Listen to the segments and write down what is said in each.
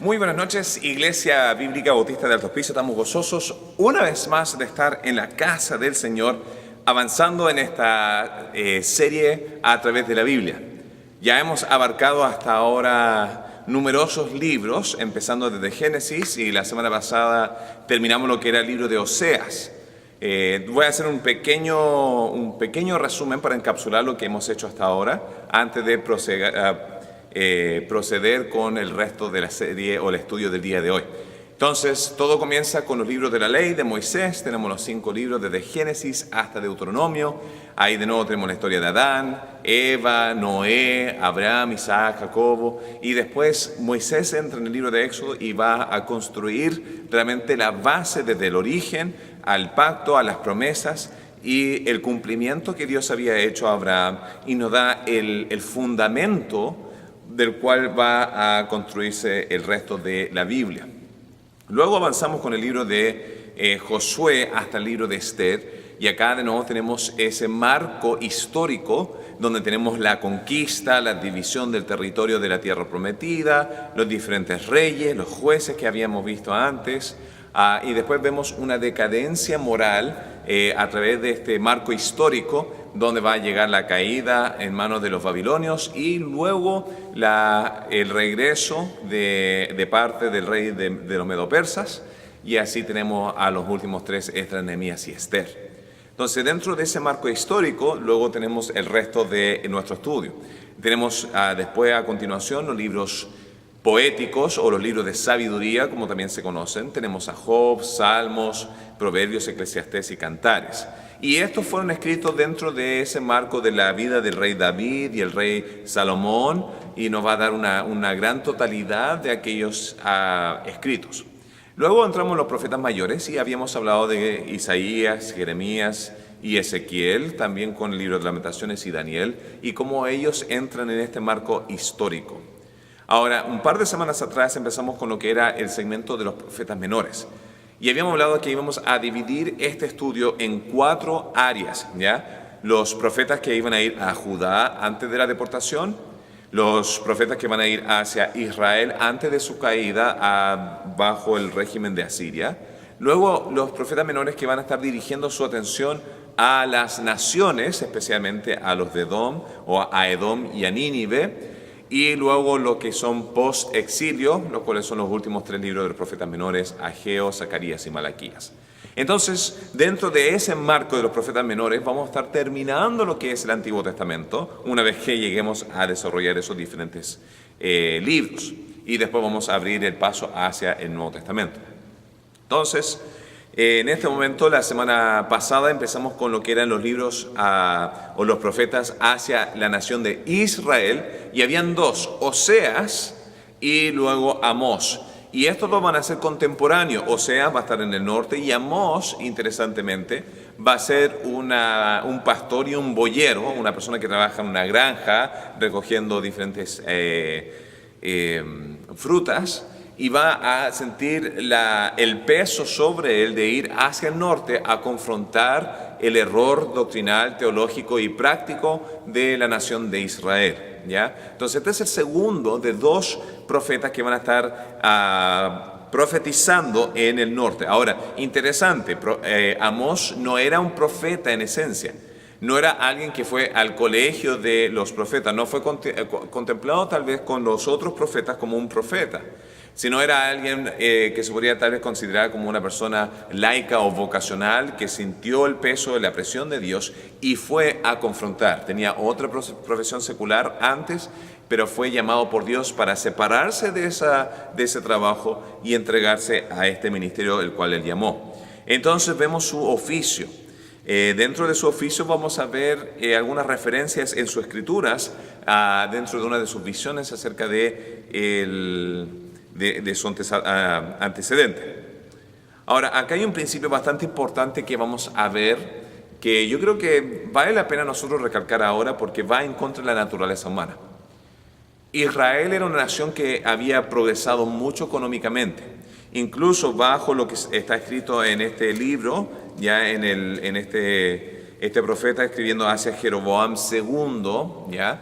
Muy buenas noches, Iglesia Bíblica Bautista de Alto Hospicio. Estamos gozosos una vez más de estar en la casa del Señor, avanzando en esta serie a través de la Biblia. Ya hemos abarcado hasta ahora numerosos libros, empezando desde Génesis, y la semana pasada terminamos lo que era el libro de Oseas. Voy a hacer un pequeño resumen para encapsular lo que hemos hecho hasta ahora, antes de proceder con el resto de la serie o el estudio del día de hoy. Entonces, todo comienza con los libros de la ley de Moisés. Tenemos los 5 libros desde Génesis hasta Deuteronomio. Ahí de nuevo tenemos la historia de Adán, Eva, Noé, Abraham, Isaac, Jacobo. Y después Moisés entra en el libro de Éxodo y va a construir realmente la base desde el origen al pacto, a las promesas y el cumplimiento que Dios había hecho a Abraham, y nos da el fundamento del cual va a construirse el resto de la Biblia. Luego avanzamos con el libro de Josué hasta el libro de Esther, y acá de nuevo tenemos ese marco histórico donde tenemos la conquista, la división del territorio de la tierra prometida, los diferentes reyes, los jueces que habíamos visto antes, y después vemos una decadencia moral a través de este marco histórico, donde va a llegar la caída en manos de los babilonios y luego el regreso de parte del rey de los medo-persas, y así tenemos a los últimos 3, Esdras, Nehemías y Esther. Entonces, dentro de ese marco histórico, luego tenemos el resto de nuestro estudio. Tenemos después, a continuación, los libros poéticos o los libros de sabiduría, como también se conocen. Tenemos a Job, Salmos, Proverbios, Eclesiastés y Cantares. Y estos fueron escritos dentro de ese marco de la vida del rey David y el rey Salomón, y nos va a dar una gran totalidad de aquellos escritos. Luego entramos en los profetas mayores, y habíamos hablado de Isaías, Jeremías y Ezequiel, también con el libro de Lamentaciones y Daniel, y cómo ellos entran en este marco histórico. Ahora, un par de semanas atrás empezamos con lo que era el segmento de los profetas menores. Y habíamos hablado que íbamos a dividir este estudio en 4 áreas, ¿ya? Los profetas que iban a ir a Judá antes de la deportación, los profetas que van a ir hacia Israel antes de su caída bajo el régimen de Asiria. Luego, los profetas menores que van a estar dirigiendo su atención a las naciones, especialmente a los de Edom, o a Edom y a Nínive. Y luego lo que son post-exilio, los cuales son los últimos 3 libros de los profetas menores, Ageo, Zacarías y Malaquías. Entonces, dentro de ese marco de los profetas menores, vamos a estar terminando lo que es el Antiguo Testamento, una vez que lleguemos a desarrollar esos diferentes libros. Y después vamos a abrir el paso hacia el Nuevo Testamento. Entonces, en este momento, la semana pasada empezamos con lo que eran los libros o los profetas hacia la nación de Israel, y habían 2, Oseas y luego Amós. Y estos 2 van a ser contemporáneos. Oseas va a estar en el norte, y Amós, interesantemente, va a ser un pastor y un boyero, una persona que trabaja en una granja recogiendo diferentes frutas, y va a sentir el peso sobre él de ir hacia el norte a confrontar el error doctrinal, teológico y práctico de la nación de Israel, ¿ya? Entonces, este es el segundo de 2 profetas que van a estar profetizando en el norte. Ahora, interesante, Amós no era un profeta en esencia. No era alguien que fue al colegio de los profetas, no fue contemplado tal vez con los otros profetas como un profeta, sino era alguien que se podría tal vez considerar como una persona laica o vocacional que sintió el peso de la presión de Dios y fue a confrontar. Tenía otra profesión secular antes, pero fue llamado por Dios para separarse de ese trabajo y entregarse a este ministerio el cual él llamó. Entonces vemos su oficio. Dentro de su oficio vamos a ver algunas referencias en sus escrituras, dentro de una de sus visiones acerca de su antecedente. Ahora, acá hay un principio bastante importante que vamos a ver, que yo creo que vale la pena nosotros recalcar ahora, porque va en contra de la naturaleza humana. Israel era una nación que había progresado mucho económicamente, incluso bajo lo que está escrito en este libro, ya en este profeta escribiendo hacia Jeroboam II, ya.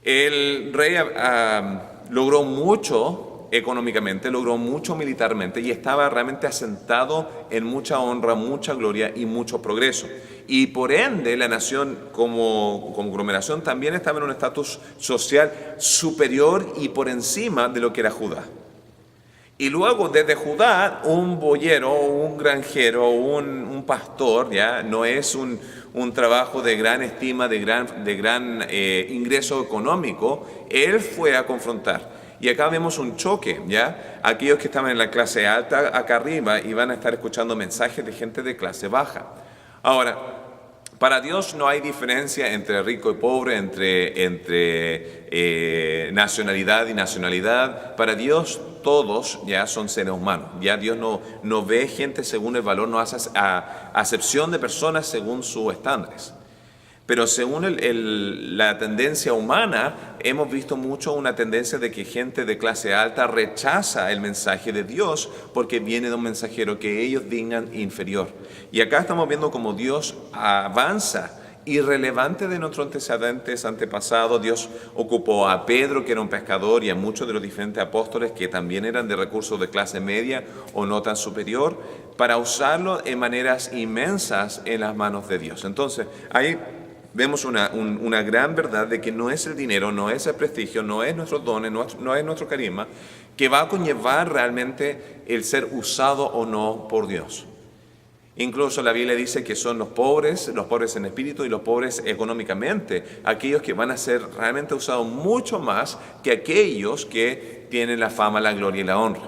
El rey logró mucho económicamente, logró mucho militarmente y estaba realmente asentado en mucha honra, mucha gloria y mucho progreso. Y por ende la nación como conglomeración también estaba en un estatus social superior y por encima de lo que era Judá. Y luego desde Judá, un boyero, un granjero, un pastor, ya no es un trabajo de gran estima, de gran ingreso económico. Él fue a confrontar. Y acá vemos un choque, ¿ya? Aquellos que estaban en la clase alta acá arriba iban a estar escuchando mensajes de gente de clase baja. Ahora, para Dios no hay diferencia entre rico y pobre, entre nacionalidad y nacionalidad. Para Dios todos ya son seres humanos. Ya Dios no ve gente según el valor, no hace acepción de personas según sus estándares. Pero según la tendencia humana, hemos visto mucho una tendencia de que gente de clase alta rechaza el mensaje de Dios porque viene de un mensajero que ellos dignan inferior. Y acá estamos viendo cómo Dios avanza, irrelevante de nuestros antepasados. Dios ocupó a Pedro, que era un pescador, y a muchos de los diferentes apóstoles que también eran de recursos de clase media o no tan superior, para usarlo en maneras inmensas en las manos de Dios. Entonces, ahí vemos una gran verdad de que no es el dinero, no es el prestigio, no es nuestros dones, no es nuestro carisma, que va a conllevar realmente el ser usado o no por Dios. Incluso la Biblia dice que son los pobres en espíritu y los pobres económicamente, aquellos que van a ser realmente usados mucho más que aquellos que tienen la fama, la gloria y la honra.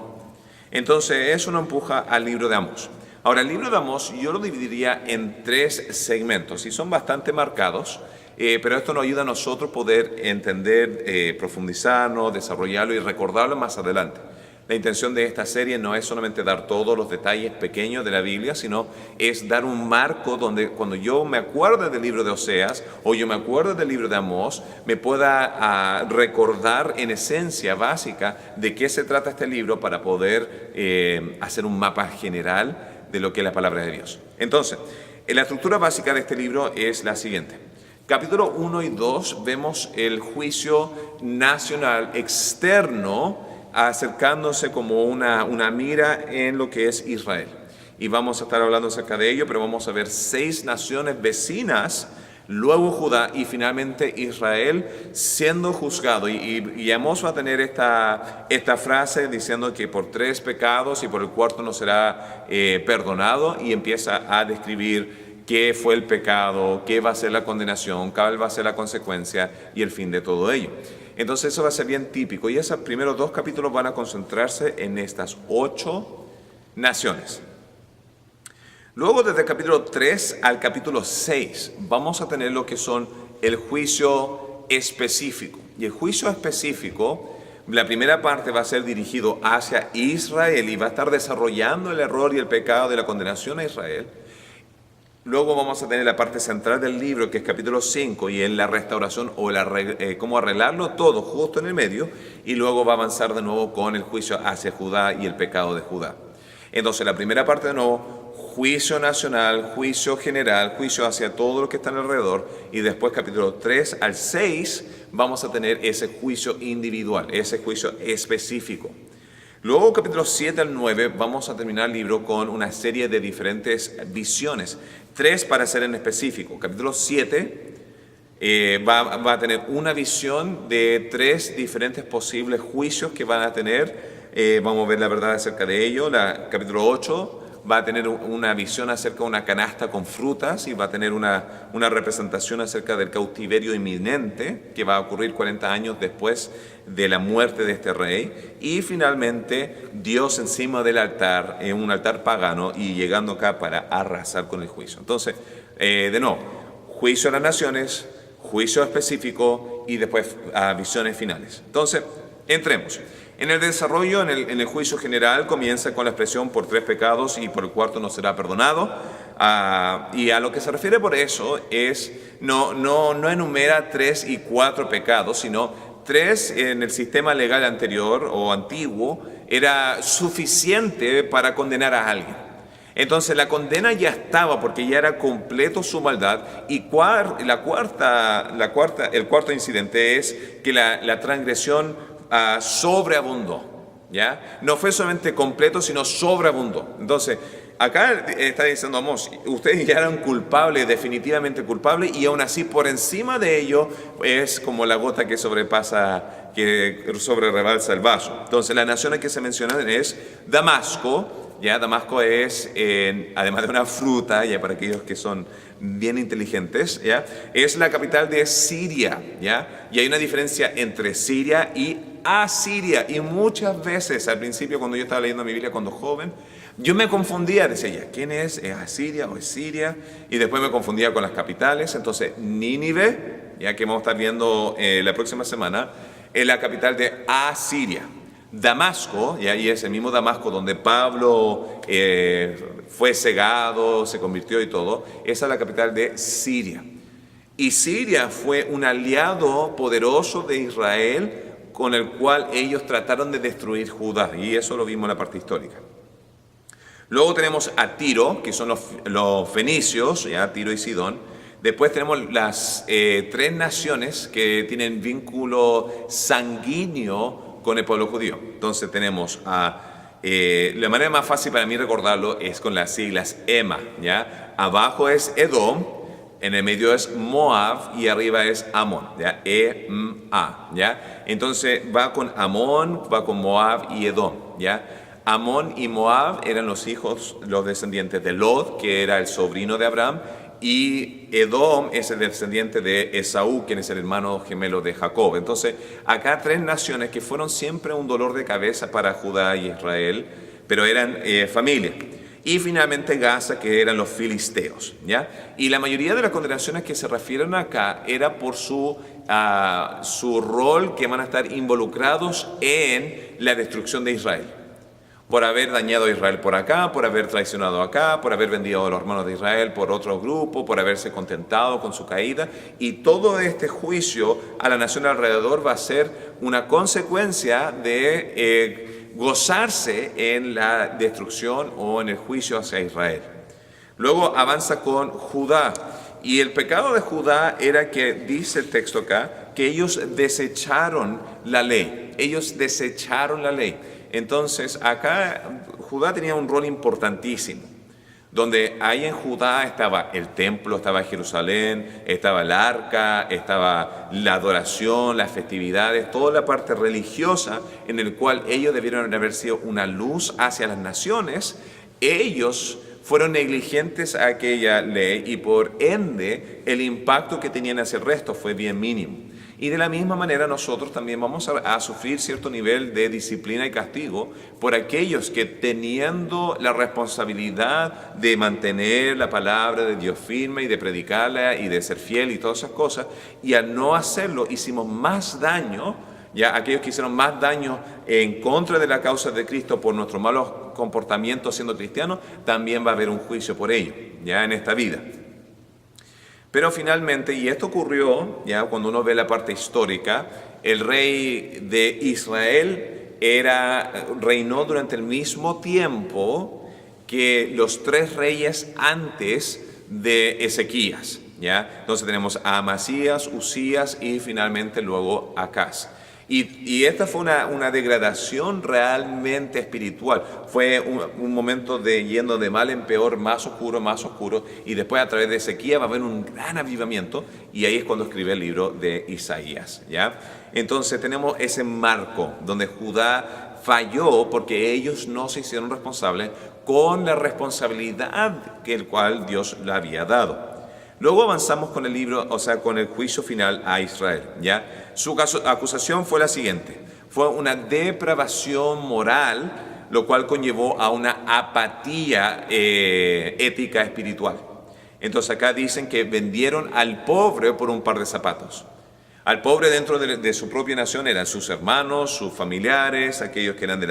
Entonces eso nos empuja al libro de Amós. Ahora, el libro de Amós yo lo dividiría en 3 segmentos y son bastante marcados, pero esto nos ayuda a nosotros poder entender, profundizarnos, desarrollarlo y recordarlo más adelante. La intención de esta serie no es solamente dar todos los detalles pequeños de la Biblia, sino es dar un marco donde cuando yo me acuerde del libro de Oseas o yo me acuerde del libro de Amós, me pueda recordar en esencia básica de qué se trata este libro para poder hacer un mapa general de lo que es la palabra de Dios. Entonces, la estructura básica de este libro es la siguiente. Capítulo 1 y 2 vemos el juicio nacional externo acercándose como una mira en lo que es Israel. Y vamos a estar hablando acerca de ello, pero vamos a ver 6 naciones vecinas, luego Judá y finalmente Israel siendo juzgado. Y Amós va a tener esta frase diciendo que por 3 pecados y por el cuarto no será perdonado, y empieza a describir qué fue el pecado, qué va a ser la condenación, cuál va a ser la consecuencia y el fin de todo ello. Entonces eso va a ser bien típico, y esos primeros 2 capítulos van a concentrarse en estas 8 naciones. Luego, desde el capítulo 3 al capítulo 6, vamos a tener lo que son el juicio específico. Y el juicio específico, la primera parte va a ser dirigido hacia Israel y va a estar desarrollando el error y el pecado de la condenación a Israel. Luego vamos a tener la parte central del libro, que es capítulo 5, y en la restauración o cómo arreglarlo todo justo en el medio, y luego va a avanzar de nuevo con el juicio hacia Judá y el pecado de Judá. Entonces, la primera parte de nuevo, juicio nacional, juicio general, juicio hacia todo lo que está alrededor, y después capítulo 3 al 6 vamos a tener ese juicio individual, ese juicio específico. Luego, capítulos 7 al 9, vamos a terminar el libro con una serie de diferentes visiones. 3 para ser en específico. Capítulo 7 va a tener una visión de 3 diferentes posibles juicios que van a tener. Vamos a ver la verdad acerca de ello. Capítulo 8 va a tener una visión acerca de una canasta con frutas y va a tener una representación acerca del cautiverio inminente que va a ocurrir 40 años después de la muerte de este rey. Y finalmente, Dios encima del altar, en un altar pagano, y llegando acá para arrasar con el juicio. Entonces, de nuevo, juicio a las naciones, juicio específico y después visiones finales. Entonces, entremos. En el desarrollo, en el juicio general, comienza con la expresión por 3 pecados y por el cuarto no será perdonado. Y a lo que se refiere por eso es, no enumera 3 y 4 pecados, sino 3 en el sistema legal anterior o antiguo era suficiente para condenar a alguien. Entonces la condena ya estaba porque ya era completo su maldad. Y el cuarto incidente es que la transgresión sobreabundó. ¿ya? No fue solamente completo, sino sobreabundó. Entonces, acá está diciendo Amós, ustedes ya eran culpables, definitivamente culpables, y aún así por encima de ello es como la gota que sobrepasa, que sobrerebalsa el vaso. Entonces, la nación que se menciona es Damasco. Ya, Damasco es, además de una fruta, ya para aquellos que son bien inteligentes, ya, es la capital de Siria, ya, y hay una diferencia entre Siria y Asiria, y muchas veces al principio cuando yo estaba leyendo mi Biblia cuando joven, yo me confundía, decía ya, ¿quién es? ¿Es Asiria o es Siria? Y después me confundía con las capitales. Entonces, Nínive, ya que vamos a estar viendo la próxima semana, es la capital de Asiria. Damasco, y ahí es el mismo Damasco donde Pablo fue cegado, se convirtió y todo, esa es la capital de Siria. Y Siria fue un aliado poderoso de Israel con el cual ellos trataron de destruir Judá, y eso lo vimos en la parte histórica. Luego tenemos a Tiro, que son los fenicios, ya Tiro y Sidón. Después tenemos las tres naciones que tienen vínculo sanguíneo con el pueblo judío. Entonces tenemos la manera más fácil para mí recordarlo es con las siglas EMA, ¿ya? Abajo es Edom, en el medio es Moab y arriba es Amón, ¿ya? E-M-A, ¿ya? Entonces va con Amón, va con Moab y Edom, ¿ya? Amón y Moab eran los hijos, los descendientes de Lot, que era el sobrino de Abraham, y Edom es el descendiente de Esaú, quien es el hermano gemelo de Jacob. Entonces, acá tres naciones que fueron siempre un dolor de cabeza para Judá y Israel, pero eran familia. Y finalmente Gaza, que eran los filisteos, ¿ya? Y la mayoría de las condenaciones que se refieren acá era por su rol que van a estar involucrados en la destrucción de Israel. Por haber dañado a Israel por acá, por haber traicionado acá, por haber vendido a los hermanos de Israel por otro grupo, por haberse contentado con su caída. Y todo este juicio a la nación alrededor va a ser una consecuencia de gozarse en la destrucción o en el juicio hacia Israel. Luego avanza con Judá. Y el pecado de Judá era que, dice el texto acá, que ellos desecharon la ley. Ellos desecharon la ley. Entonces, acá Judá tenía un rol importantísimo, donde ahí en Judá estaba el templo, estaba Jerusalén, estaba el arca, estaba la adoración, las festividades, toda la parte religiosa en el cual ellos debieron haber sido una luz hacia las naciones. Ellos fueron negligentes a aquella ley y por ende el impacto que tenían hacia el resto fue bien mínimo. Y de la misma manera nosotros también vamos a sufrir cierto nivel de disciplina y castigo por aquellos que teniendo la responsabilidad de mantener la palabra de Dios firme y de predicarla y de ser fiel y todas esas cosas, y al no hacerlo hicimos más daño, ya aquellos que hicieron más daño en contra de la causa de Cristo por nuestros malos comportamientos siendo cristianos, también va a haber un juicio por ello, ya en esta vida. Pero finalmente, y esto ocurrió ya cuando uno ve la parte histórica, el rey de Israel reinó durante el mismo tiempo que los tres reyes antes de Ezequías, ¿ya? Entonces tenemos a Amasías, Usías y finalmente luego Acaz. Y esta fue una degradación realmente espiritual. Fue un momento de yendo de mal en peor, más oscuro, y después a través de Ezequías va a haber un gran avivamiento, y ahí es cuando escribe el libro de Isaías, ¿ya? Entonces tenemos ese marco donde Judá falló porque ellos no se hicieron responsables con la responsabilidad que el cual Dios le había dado. Luego avanzamos con el libro, o sea, con el juicio final a Israel, ¿ya? Su acusación fue la siguiente: fue una depravación moral, lo cual conllevó a una apatía ética espiritual. Entonces acá dicen que vendieron al pobre por un par de zapatos. Al pobre dentro de su propia nación eran sus hermanos, sus familiares, aquellos que eran de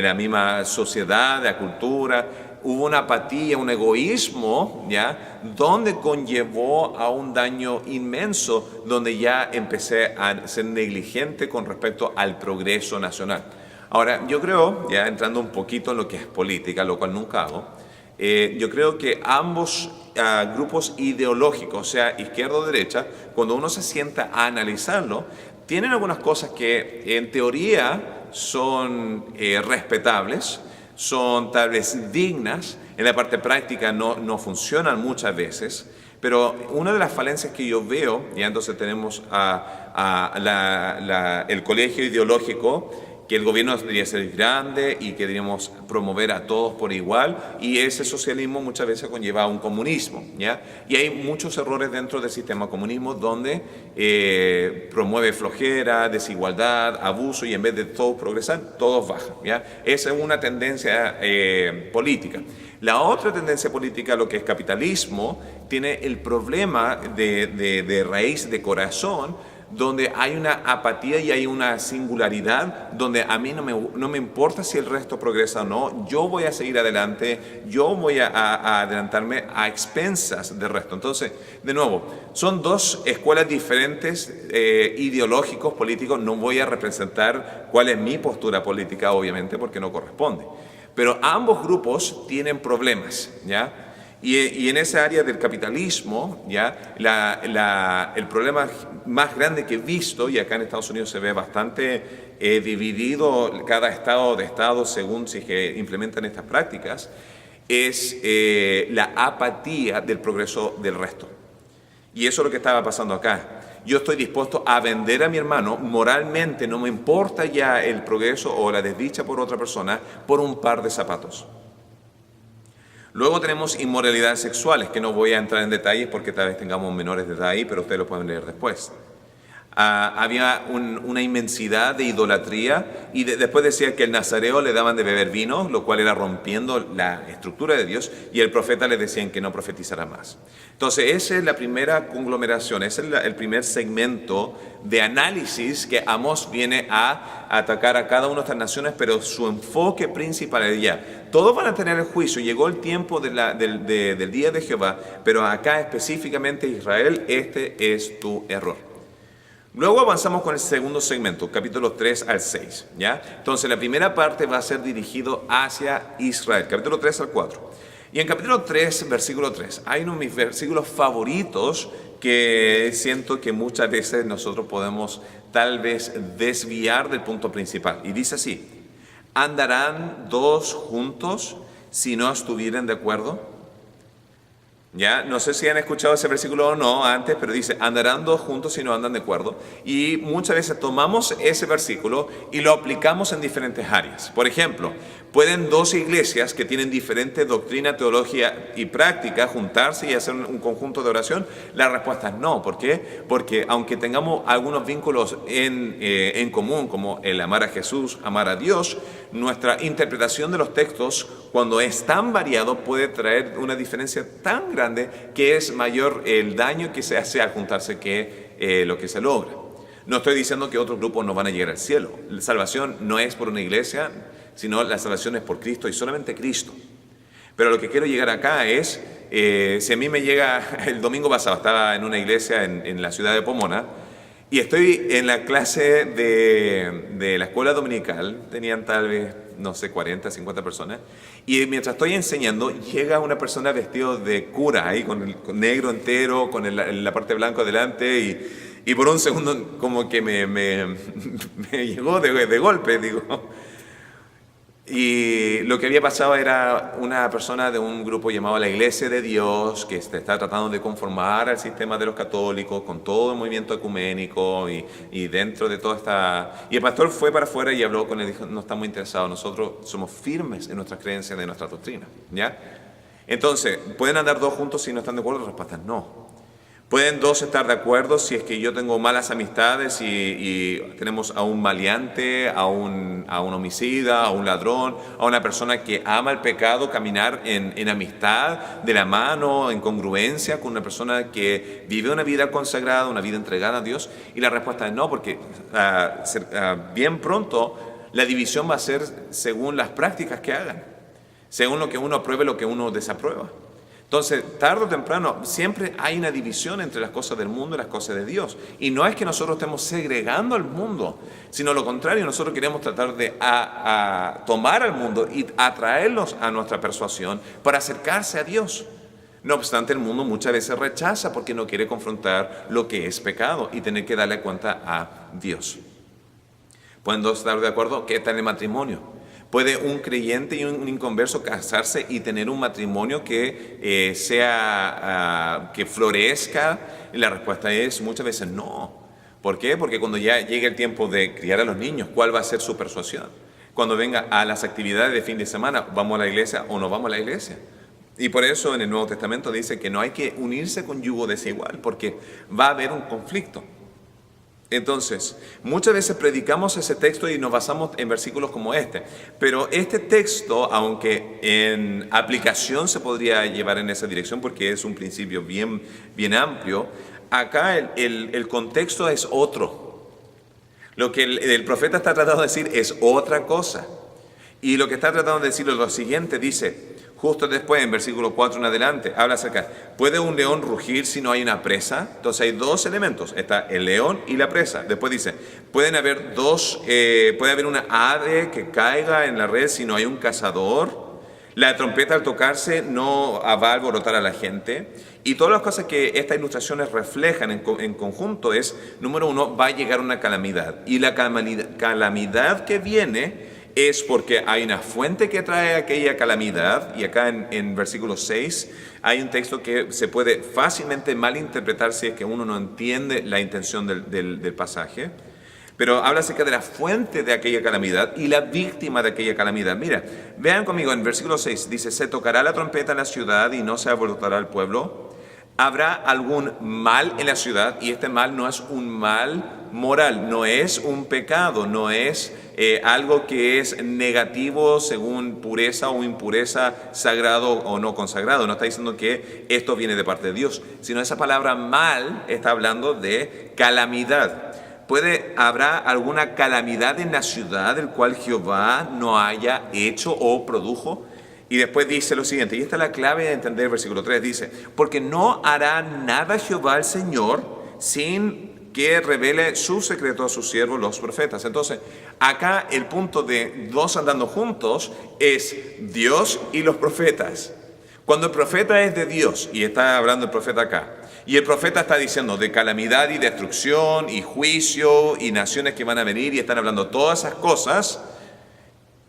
la misma sociedad, de la cultura. Hubo una apatía, un egoísmo, ¿ya? Donde conllevó a un daño inmenso, donde ya empecé a ser negligente con respecto al progreso nacional. Ahora, yo creo, ya entrando un poquito en lo que es política, lo cual nunca hago, yo creo que ambos grupos ideológicos, o sea, izquierda o derecha, cuando uno se sienta a analizarlo, tienen algunas cosas que en teoría son respetables, son tal vez dignas, en la parte práctica no funcionan muchas veces, pero una de las falencias que yo veo, y entonces tenemos el colegio ideológico, que el gobierno debería ser grande y que deberíamos promover a todos por igual, y ese socialismo muchas veces conlleva a un comunismo, ¿ya? Y hay muchos errores dentro del sistema comunismo donde promueve flojera, desigualdad, abuso, y en vez de todos progresar, todos bajan, ¿ya? Esa es una tendencia política. La otra tendencia política, lo que es capitalismo, tiene el problema de raíz, de corazón, donde hay una apatía y hay una singularidad, donde a mí no me importa si el resto progresa o no, yo voy a seguir adelante, yo voy a adelantarme a expensas del resto. Entonces, de nuevo, son dos escuelas diferentes, ideológicos, políticos. No voy a representar cuál es mi postura política, obviamente, porque no corresponde. Pero ambos grupos tienen problemas, ¿ya? Y en esa área del capitalismo, ¿ya? El problema más grande que he visto, y acá en Estados Unidos se ve bastante dividido cada estado según si que implementan estas prácticas, es la apatía del progreso del resto. Y eso es lo que estaba pasando acá. Yo estoy dispuesto a vender a mi hermano moralmente, no me importa ya el progreso o la desdicha por otra persona, por un par de zapatos. Luego tenemos inmoralidades sexuales, que no voy a entrar en detalles porque tal vez tengamos menores de edad ahí, pero ustedes lo pueden leer después. Había una inmensidad de idolatría, y después decía que el nazareo le daban de beber vino, lo cual era rompiendo la estructura de Dios, y el profeta le decían que no profetizara más. Entonces esa es la primera conglomeración, ese es el primer segmento de análisis que Amós viene a atacar a cada una de estas naciones, pero su enfoque principal es ya, todos van a tener el juicio, llegó el tiempo del día de Jehová, pero acá específicamente Israel, este es tu error. Luego avanzamos con el segundo segmento, capítulos 3 al 6, ¿ya? Entonces la primera parte va a ser dirigido hacia Israel, capítulo 3 al 4. Y en capítulo 3, versículo 3, hay uno de mis versículos favoritos que siento que muchas veces nosotros podemos tal vez desviar del punto principal. Y dice así: ¿andarán dos juntos si no estuvieren de acuerdo? Ya, no sé si han escuchado ese versículo o no antes, pero dice, andarán dos juntos si no andan de acuerdo. Y muchas veces tomamos ese versículo y lo aplicamos en diferentes áreas. Por ejemplo, ¿pueden dos iglesias que tienen diferente doctrina, teología y práctica juntarse y hacer un conjunto de oración? La respuesta es no. ¿Por qué? Porque aunque tengamos algunos vínculos en común, como el amar a Jesús, amar a Dios, nuestra interpretación de los textos, cuando es tan variado, puede traer una diferencia tan grande que es mayor el daño que se hace al juntarse que lo que se logra. No estoy diciendo que otros grupos no van a llegar al cielo. La salvación no es por una iglesia, sino la salvación es por Cristo y solamente Cristo. Pero lo que quiero llegar acá es, si a mí me llega, el domingo pasado estaba en una iglesia en la ciudad de Pomona, y estoy en la clase de la escuela dominical, tenían tal vez, no sé, 40, 50 personas, y mientras estoy enseñando, llega una persona vestido de cura, ahí con negro entero, con la parte blanca adelante, y por un segundo como que me llegó de golpe, digo. Y lo que había pasado era una persona de un grupo llamado la Iglesia de Dios, que está tratando de conformar al sistema de los católicos con todo el movimiento ecuménico y dentro de toda esta... Y el pastor fue para afuera y habló con él y dijo, no estamos interesados, nosotros somos firmes en nuestras creencias, en nuestra doctrina, ¿ya? Entonces, ¿pueden andar dos juntos si no están de acuerdo? La respuesta es no. ¿Pueden dos estar de acuerdo si es que yo tengo malas amistades y tenemos a un maleante, a un homicida, a un ladrón, a una persona que ama el pecado, caminar en amistad, de la mano, en congruencia con una persona que vive una vida consagrada, una vida entregada a Dios? Y la respuesta es no, porque bien pronto la división va a ser según las prácticas que hagan, según lo que uno apruebe, lo que uno desaprueba. Entonces, tarde o temprano, siempre hay una división entre las cosas del mundo y las cosas de Dios. Y no es que nosotros estemos segregando al mundo, sino lo contrario, nosotros queremos tratar de tomar al mundo y atraerlos a nuestra persuasión para acercarse a Dios. No obstante, el mundo muchas veces rechaza porque no quiere confrontar lo que es pecado y tener que darle cuenta a Dios. ¿Pueden dos estar de acuerdo? ¿Qué tal el matrimonio? ¿Puede un creyente y un inconverso casarse y tener un matrimonio que que florezca? Y la respuesta es muchas veces no. ¿Por qué? Porque cuando ya llegue el tiempo de criar a los niños, ¿cuál va a ser su persuasión? Cuando venga a las actividades de fin de semana, ¿vamos a la iglesia o no vamos a la iglesia? Y por eso en el Nuevo Testamento dice que no hay que unirse con yugo desigual, porque va a haber un conflicto. Entonces, muchas veces predicamos ese texto y nos basamos en versículos como este, pero este texto, aunque en aplicación se podría llevar en esa dirección porque es un principio bien amplio, acá el contexto es otro. Lo que el profeta está tratando de decir es otra cosa. Y lo que está tratando de decir es lo siguiente, dice, justo después, en versículo 4 en adelante, habla acerca, ¿puede un león rugir si no hay una presa? Entonces hay dos elementos, está el león y la presa. Después dice, puede haber una ave que caiga en la red si no hay un cazador. La trompeta al tocarse no va a alborotar a la gente. Y todas las cosas que estas ilustraciones reflejan en conjunto es, número uno, va a llegar una calamidad. Y la calamidad que viene es porque hay una fuente que trae aquella calamidad, y acá en versículo 6 hay un texto que se puede fácilmente malinterpretar si es que uno no entiende la intención del pasaje, pero habla acerca de la fuente de aquella calamidad y la víctima de aquella calamidad. Mira, vean conmigo en versículo 6, dice, se tocará la trompeta en la ciudad y no se alborotará el pueblo. Habrá algún mal en la ciudad, y este mal no es un mal moral, no es un pecado, no es algo que es negativo según pureza o impureza, sagrado o no consagrado. No está diciendo que esto viene de parte de Dios, sino esa palabra mal está hablando de calamidad. ¿Habrá alguna calamidad en la ciudad del cual Jehová no haya hecho o produjo? Y después dice lo siguiente, y esta es la clave de entender el versículo 3, dice, porque no hará nada Jehová el Señor sin que revele su secreto a sus siervos los profetas. Entonces, acá el punto de dos andando juntos es Dios y los profetas. Cuando el profeta es de Dios, y está hablando el profeta acá, y el profeta está diciendo de calamidad y destrucción y juicio y naciones que van a venir y están hablando todas esas cosas,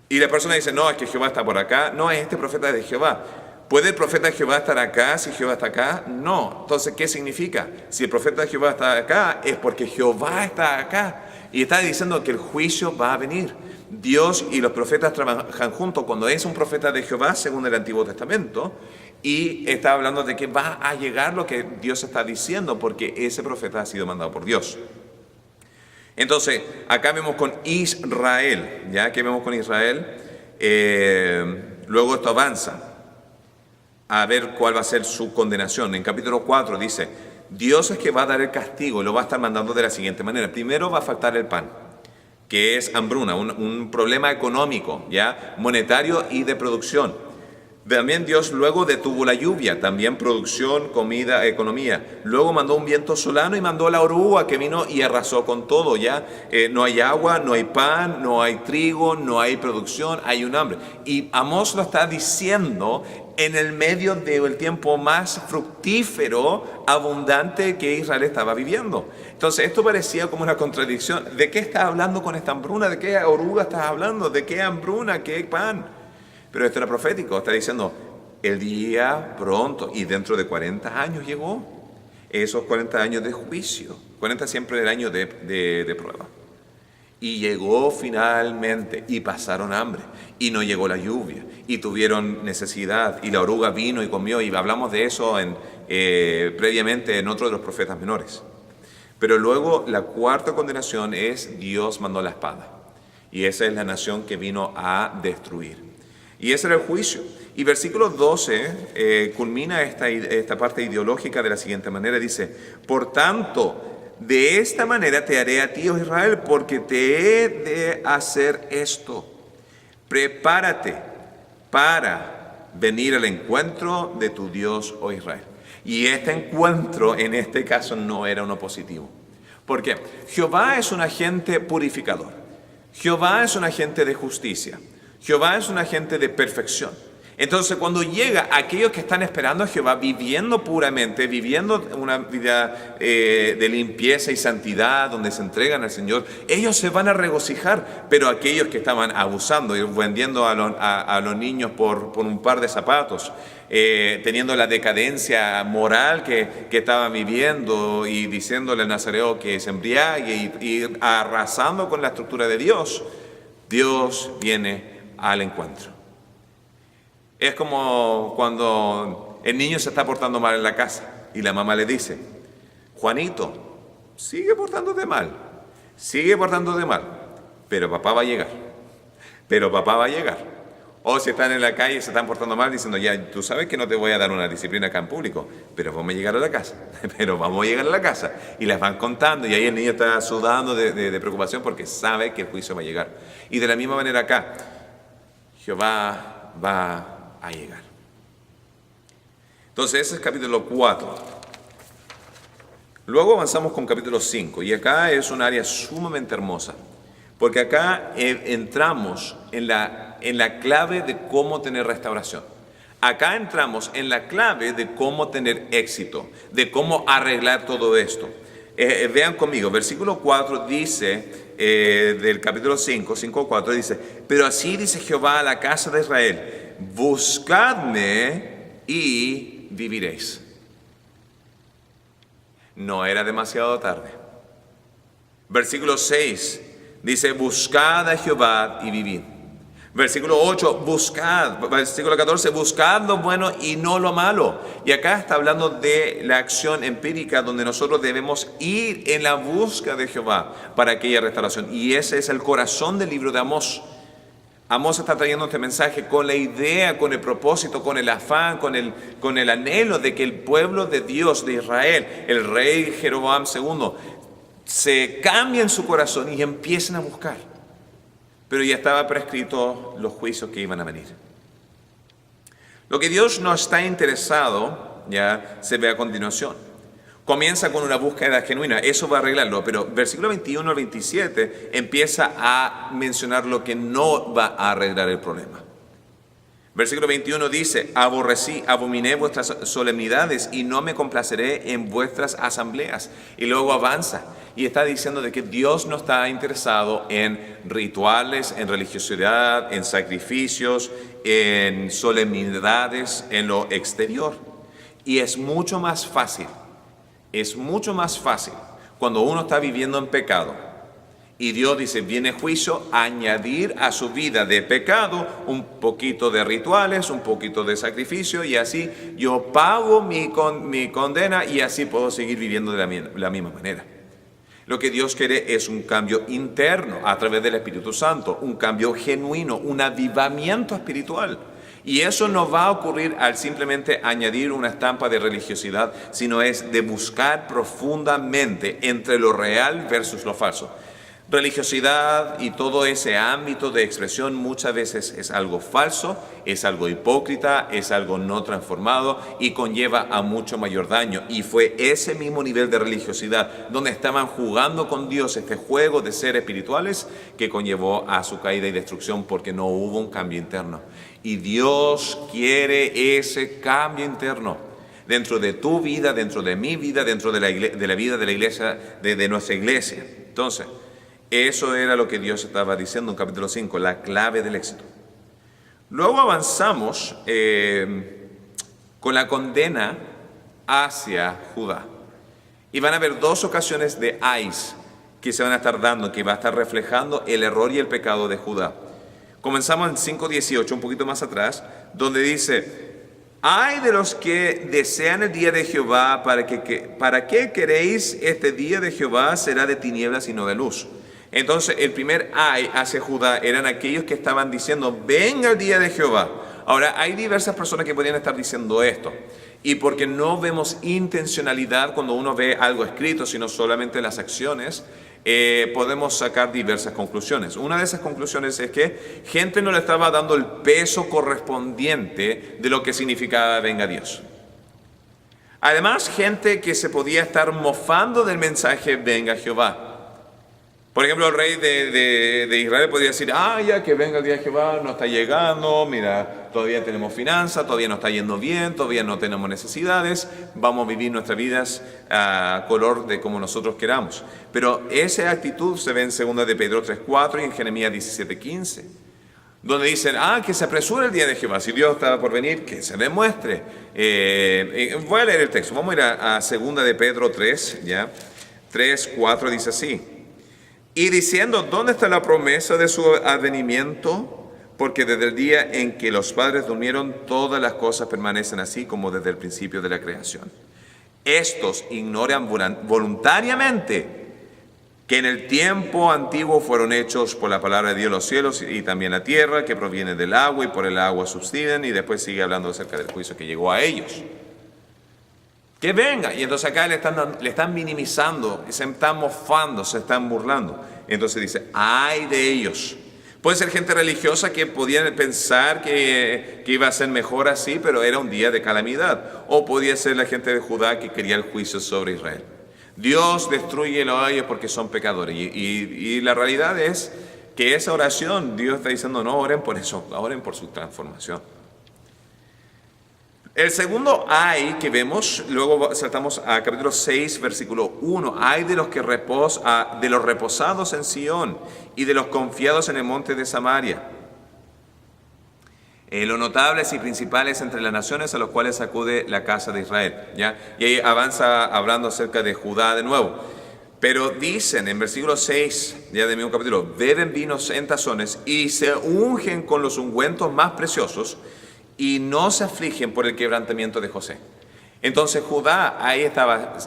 y la persona dice, no, es que Jehová está por acá. No, es este profeta de Jehová. ¿Puede el profeta de Jehová estar acá si Jehová está acá? No. Entonces, ¿qué significa? Si el profeta de Jehová está acá, es porque Jehová está acá. Y está diciendo que el juicio va a venir. Dios y los profetas trabajan juntos cuando es un profeta de Jehová, según el Antiguo Testamento, y está hablando de que va a llegar lo que Dios está diciendo, porque ese profeta ha sido mandado por Dios. Entonces, acá vemos con Israel, ¿ya? ¿Qué vemos con Israel? Luego esto avanza a ver cuál va a ser su condenación. En capítulo 4 dice, Dios es que va a dar el castigo y lo va a estar mandando de la siguiente manera. Primero va a faltar el pan, que es hambruna, un problema económico, ¿ya? Monetario y de producción. También Dios luego detuvo la lluvia, también producción, comida, economía. Luego mandó un viento solano y mandó la oruga que vino y arrasó con todo, ¿ya? No hay agua, no hay pan, no hay trigo, no hay producción, hay un hambre. Y Amós lo está diciendo en el medio del tiempo más fructífero, abundante que Israel estaba viviendo. Entonces esto parecía como una contradicción. ¿De qué estás hablando con esta hambruna? ¿De qué oruga estás hablando? ¿De qué hambruna? ¿Qué pan? Pero esto era profético, está diciendo, el día pronto, y dentro de 40 años llegó, esos 40 años de juicio, 40 siempre el año de prueba. Y llegó finalmente, y pasaron hambre, y no llegó la lluvia, y tuvieron necesidad, y la oruga vino y comió, y hablamos de eso previamente en otro de los profetas menores. Pero luego la cuarta condenación es Dios mandó la espada, y esa es la nación que vino a destruir. Y ese era el juicio. Y versículo 12 culmina esta parte ideológica de la siguiente manera. Dice, por tanto, de esta manera te haré a ti, oh Israel, porque te he de hacer esto. Prepárate para venir al encuentro de tu Dios, oh Israel. Y este encuentro, en este caso, no era uno positivo. ¿Por qué? Jehová es un agente purificador. Jehová es un agente de justicia. Jehová es un agente de perfección. Entonces, cuando llega aquellos que están esperando a Jehová, viviendo puramente, viviendo una vida de limpieza y santidad, donde se entregan al Señor, ellos se van a regocijar. Pero aquellos que estaban abusando y vendiendo a los niños por un par de zapatos, teniendo la decadencia moral que estaban viviendo y diciéndole al nazareo que se embriague y arrasando con la estructura de Dios, Dios viene al encuentro. Es como cuando el niño se está portando mal en la casa y la mamá le dice: Juanito, sigue portándote mal, pero papá va a llegar, O si están en la calle y se están portando mal diciendo: ya, tú sabes que no te voy a dar una disciplina acá en público, pero vamos a llegar a la casa, y les van contando, y ahí el niño está sudando de preocupación porque sabe que el juicio va a llegar. Y de la misma manera acá, Jehová va a llegar. Entonces ese es capítulo 4. Luego avanzamos con capítulo 5, y acá es un área sumamente hermosa, porque acá entramos en la clave de cómo tener restauración. Acá entramos en la clave de cómo tener éxito, de cómo arreglar todo esto. Vean conmigo, versículo 4 dice, del capítulo 5:4 dice: pero así dice Jehová a la casa de Israel: buscadme y viviréis. No era demasiado tarde. Versículo 6 dice: buscad a Jehová y vivid. Versículo 8, buscad. Versículo 14, buscad lo bueno y no lo malo. Y acá está hablando de la acción empírica donde nosotros debemos ir en la búsqueda de Jehová para aquella restauración. Y ese es el corazón del libro de Amós. Amós está trayendo este mensaje con la idea, con el propósito, con el afán, con el anhelo de que el pueblo de Dios, de Israel, el rey Jeroboam II, se cambie en su corazón y empiecen a buscar. Pero ya estaba prescrito los juicios que iban a venir. Lo que Dios no está interesado, ya se ve a continuación. Comienza con una búsqueda genuina, eso va a arreglarlo, pero versículo 21 al 27 empieza a mencionar lo que no va a arreglar el problema. Versículo 21 dice: abominé vuestras solemnidades y no me complaceré en vuestras asambleas. Y luego avanza y está diciendo de que Dios no está interesado en rituales, en religiosidad, en sacrificios, en solemnidades, en lo exterior. Y es mucho más fácil cuando uno está viviendo en pecado y Dios dice: viene juicio, añadir a su vida de pecado un poquito de rituales, un poquito de sacrificio, y así yo pago mi condena y así puedo seguir viviendo de la misma manera. Lo que Dios quiere es un cambio interno a través del Espíritu Santo, un cambio genuino, un avivamiento espiritual. Y eso no va a ocurrir al simplemente añadir una estampa de religiosidad, sino es de buscar profundamente entre lo real versus lo falso. Religiosidad y todo ese ámbito de expresión muchas veces es algo falso, es algo hipócrita, es algo no transformado y conlleva a mucho mayor daño. Y fue ese mismo nivel de religiosidad donde estaban jugando con Dios este juego de seres espirituales que conllevó a su caída y destrucción porque no hubo un cambio interno. Y Dios quiere ese cambio interno dentro de tu vida, dentro de mi vida, dentro de la vida de la iglesia, de nuestra iglesia. Entonces, eso era lo que Dios estaba diciendo en capítulo 5, la clave del éxito. Luego avanzamos con la condena hacia Judá. Y van a haber dos ocasiones de ayes que se van a estar dando, que va a estar reflejando el error y el pecado de Judá. Comenzamos en 5:18, un poquito más atrás, donde dice: ay de los que desean el día de Jehová, ¿para qué queréis este día de Jehová? Será de tinieblas y no de luz. Entonces el primer ay hacia Judá eran aquellos que estaban diciendo: venga el día de Jehová. Ahora hay diversas personas que podrían estar diciendo esto, y porque no vemos intencionalidad cuando uno ve algo escrito, sino solamente las acciones, podemos sacar diversas conclusiones. Una de esas conclusiones es que gente no le estaba dando el peso correspondiente de lo que significaba venga Dios. Además, gente que se podía estar mofando del mensaje venga Jehová. Por ejemplo, el rey de Israel podría decir, ya que venga el día de Jehová, no está llegando, mira, todavía tenemos finanzas, todavía no está yendo bien, todavía no tenemos necesidades, vamos a vivir nuestras vidas a color de como nosotros queramos. Pero esa actitud se ve en 2 de Pedro 3:4 y en Jeremías 17:15, donde dicen, que se apresure el día de Jehová, si Dios está por venir, que se demuestre. Voy a leer el texto, vamos a ir a 2 de Pedro 3, 3:4 dice así. Y diciendo, ¿dónde está la promesa de su advenimiento? Porque desde el día en que los padres durmieron, todas las cosas permanecen así como desde el principio de la creación. Estos ignoran voluntariamente que en el tiempo antiguo fueron hechos por la palabra de Dios los cielos y también la tierra, que proviene del agua y por el agua subsisten, y después sigue hablando acerca del juicio que llegó a ellos. Que venga. Y entonces acá le están minimizando, se están mofando, se están burlando. Entonces dice, ay de ellos. Puede ser gente religiosa que podían pensar que iba a ser mejor así, pero era un día de calamidad. O podía ser la gente de Judá que quería el juicio sobre Israel. Dios destrúyelo a ellos porque son pecadores. Y la realidad es que esa oración, Dios está diciendo, no oren por eso, oren por su transformación. El segundo ay que vemos, luego saltamos a capítulo 6, versículo 1. Ay de los de los reposados en Sión y de los confiados en el monte de Samaria. Los notables y principales entre las naciones a los cuales acude la casa de Israel. Y ahí avanza hablando acerca de Judá de nuevo. Pero dicen en versículo 6, ya del mismo capítulo, beben vinos en tazones y se ungen con los ungüentos más preciosos, y no se afligen por el quebrantamiento de José. Entonces Judá ahí estaba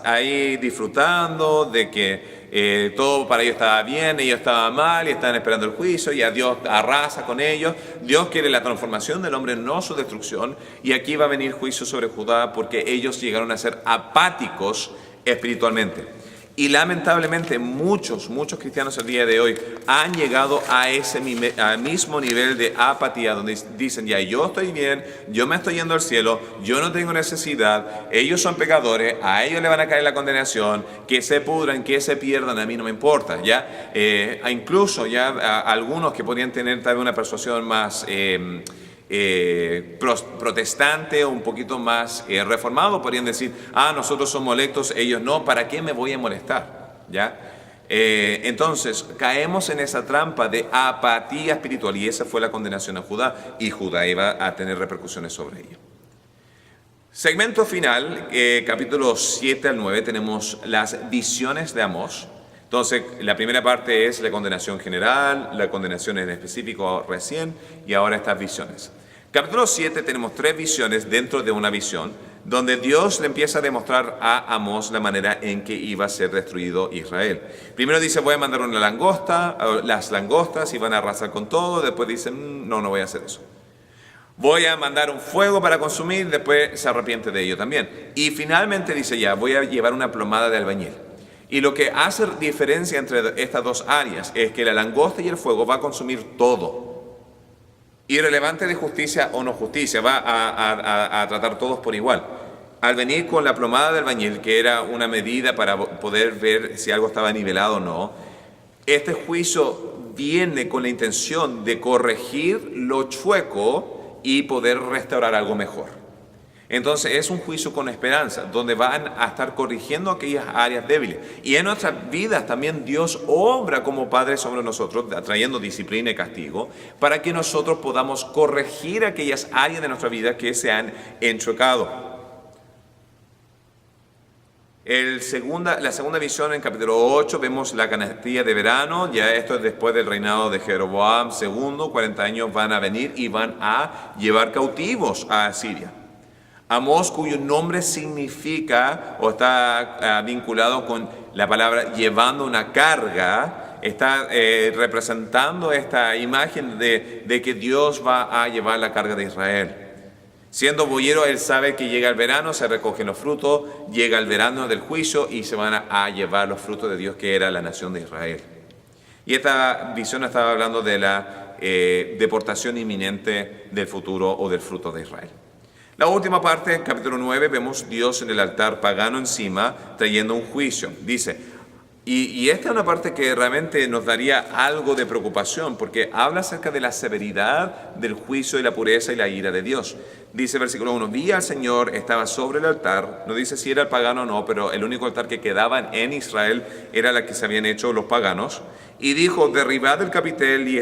disfrutando de que todo para ellos estaba bien, ellos estaban mal y estaban esperando el juicio, y a Dios arrasa con ellos. Dios quiere la transformación del hombre, no su destrucción, y aquí va a venir juicio sobre Judá porque ellos llegaron a ser apáticos espiritualmente. Y lamentablemente muchos cristianos el día de hoy han llegado a ese mismo nivel de apatía, donde dicen, ya yo estoy bien, yo me estoy yendo al cielo, yo no tengo necesidad, ellos son pecadores, a ellos le van a caer la condenación, que se pudran, que se pierdan, a mí no me importa. Incluso algunos que podrían tener tal vez una persuasión más protestante o un poquito más reformado, podrían decir, nosotros somos electos, ellos no, ¿para qué me voy a molestar? Entonces caemos en esa trampa de apatía espiritual, y esa fue la condenación a Judá, y Judá iba a tener repercusiones sobre ello. Segmento final, capítulos 7 al 9, tenemos las visiones de Amós. Entonces, la primera parte es la condenación general, la condenación en específico recién, y ahora estas visiones. Capítulo 7 tenemos 3 visiones dentro de una visión, donde Dios le empieza a demostrar a Amós la manera en que iba a ser destruido Israel. Primero dice, voy a mandar una langosta, las langostas, y van a arrasar con todo. Después dice, no voy a hacer eso. Voy a mandar un fuego para consumir, después se arrepiente de ello también. Y finalmente dice, voy a llevar una plomada de albañil. Y lo que hace diferencia entre estas dos áreas es que la langosta y el fuego va a consumir todo. Irrelevante de justicia o no justicia, va a tratar todos por igual. Al venir con la plomada del albañil, que era una medida para poder ver si algo estaba nivelado o no, este juicio viene con la intención de corregir lo chueco y poder restaurar algo mejor. Entonces es un juicio con esperanza, donde van a estar corrigiendo aquellas áreas débiles. Y en nuestras vidas también Dios obra como Padre sobre nosotros, trayendo disciplina y castigo, para que nosotros podamos corregir aquellas áreas de nuestra vida que se han enchuecado. La segunda visión en capítulo 8 vemos la canastilla de verano. Ya esto es después del reinado de Jeroboam II. 40 años van a venir y van a llevar cautivos a Asiria. Amós, cuyo nombre significa o está vinculado con la palabra llevando una carga, está representando esta imagen de que Dios va a llevar la carga de Israel. Siendo boyero, él sabe que llega el verano, se recogen los frutos, llega el verano del juicio y se van a llevar los frutos de Dios, que era la nación de Israel. Y esta visión estaba hablando de la deportación inminente del futuro o del fruto de Israel. La última parte, en capítulo 9, vemos Dios en el altar pagano encima, trayendo un juicio. Dice, Y esta es una parte que realmente nos daría algo de preocupación, porque habla acerca de la severidad del juicio y la pureza y la ira de Dios. Dice versículo 1, vi al Señor, estaba sobre el altar, no dice si era el pagano o no, pero el único altar que quedaba en Israel era la que se habían hecho los paganos, y dijo, derribad el capitel y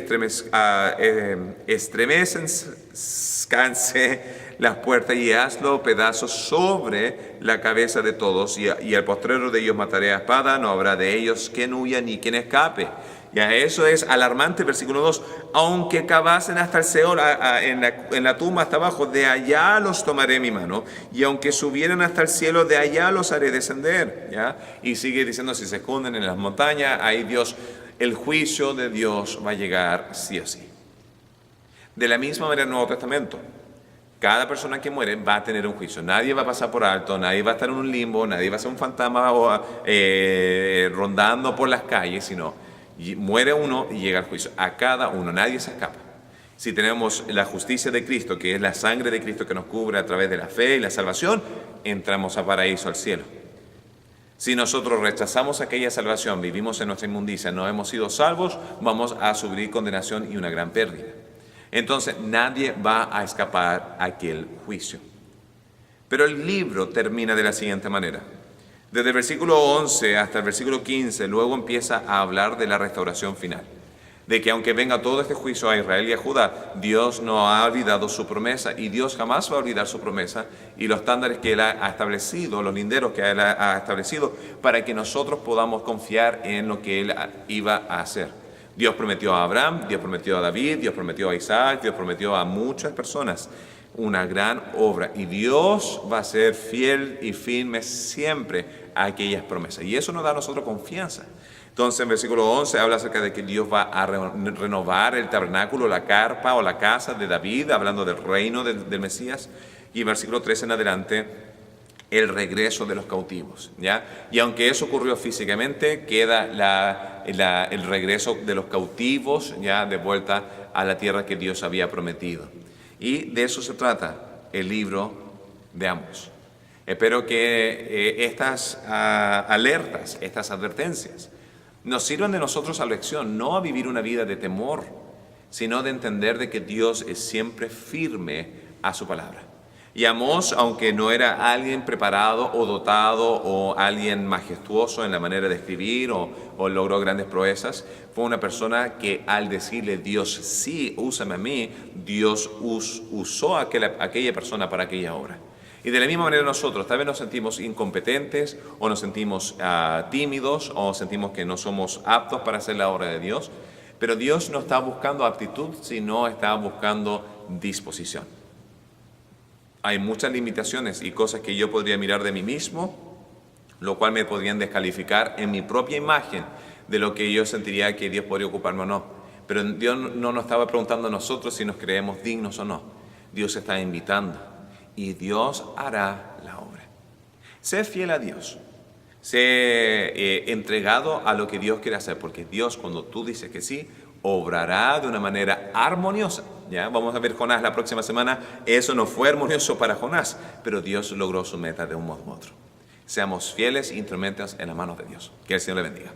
estremezcanse las puertas y hazlo pedazos sobre la cabeza de todos, y al postrero de ellos mataré a espada, no habrá de ellos quien huya ni quien escape. Ya eso es alarmante, versículo 2, aunque cavasen hasta el Seol, en la tumba hasta abajo, de allá los tomaré mi mano, y aunque subieran hasta el cielo, de allá los haré descender. ¿Ya? Y sigue diciendo, si se esconden en las montañas, ahí Dios, el juicio de Dios va a llegar sí o sí. De la misma manera en el Nuevo Testamento, cada persona que muere va a tener un juicio. Nadie va a pasar por alto, nadie va a estar en un limbo, nadie va a ser un fantasma rondando por las calles, sino muere uno y llega al juicio. A cada uno, nadie se escapa. Si tenemos la justicia de Cristo, que es la sangre de Cristo que nos cubre a través de la fe y la salvación, entramos a paraíso, al cielo. Si nosotros rechazamos aquella salvación, vivimos en nuestra inmundicia, no hemos sido salvos, vamos a sufrir condenación y una gran pérdida. Entonces nadie va a escapar a aquel juicio. Pero el libro termina de la siguiente manera. Desde el versículo 11 hasta el versículo 15, luego empieza a hablar de la restauración final. De que aunque venga todo este juicio a Israel y a Judá, Dios no ha olvidado su promesa y Dios jamás va a olvidar su promesa y los estándares que Él ha establecido, los linderos que Él ha establecido para que nosotros podamos confiar en lo que Él iba a hacer. Dios prometió a Abraham, Dios prometió a David, Dios prometió a Isaac, Dios prometió a muchas personas una gran obra. Y Dios va a ser fiel y firme siempre a aquellas promesas. Y eso nos da a nosotros confianza. Entonces en versículo 11 habla acerca de que Dios va a renovar el tabernáculo, la carpa o la casa de David, hablando del reino del Mesías. Y en versículo 13 en adelante, el regreso de los cautivos, ¿ya? Y aunque eso ocurrió físicamente, queda el regreso de los cautivos, ya, de vuelta a la tierra que Dios había prometido. Y de eso se trata el libro de Amós. Espero que estas alertas, estas advertencias, nos sirvan de nosotros a lección, no a vivir una vida de temor, sino de entender de que Dios es siempre firme a su palabra. Y Amós, aunque no era alguien preparado o dotado o alguien majestuoso en la manera de escribir o logró grandes proezas, fue una persona que al decirle Dios sí, úsame a mí, Dios usó a aquella persona para aquella obra. Y de la misma manera nosotros, tal vez nos sentimos incompetentes o nos sentimos tímidos o sentimos que no somos aptos para hacer la obra de Dios, pero Dios no está buscando aptitud, sino está buscando disposición. Hay muchas limitaciones y cosas que yo podría mirar de mí mismo, lo cual me podrían descalificar en mi propia imagen de lo que yo sentiría que Dios podría ocuparme o no. Pero Dios no nos estaba preguntando a nosotros si nos creemos dignos o no. Dios está invitando y Dios hará la obra. Sé fiel a Dios. Sé entregado a lo que Dios quiere hacer, porque Dios, cuando tú dices que sí, obrará de una manera armoniosa. ¿Ya? Vamos a ver Jonás la próxima semana. Eso no fue armonioso para Jonás, pero Dios logró su meta de un modo u otro. Seamos fieles instrumentos en las manos de Dios. Que el Señor le bendiga.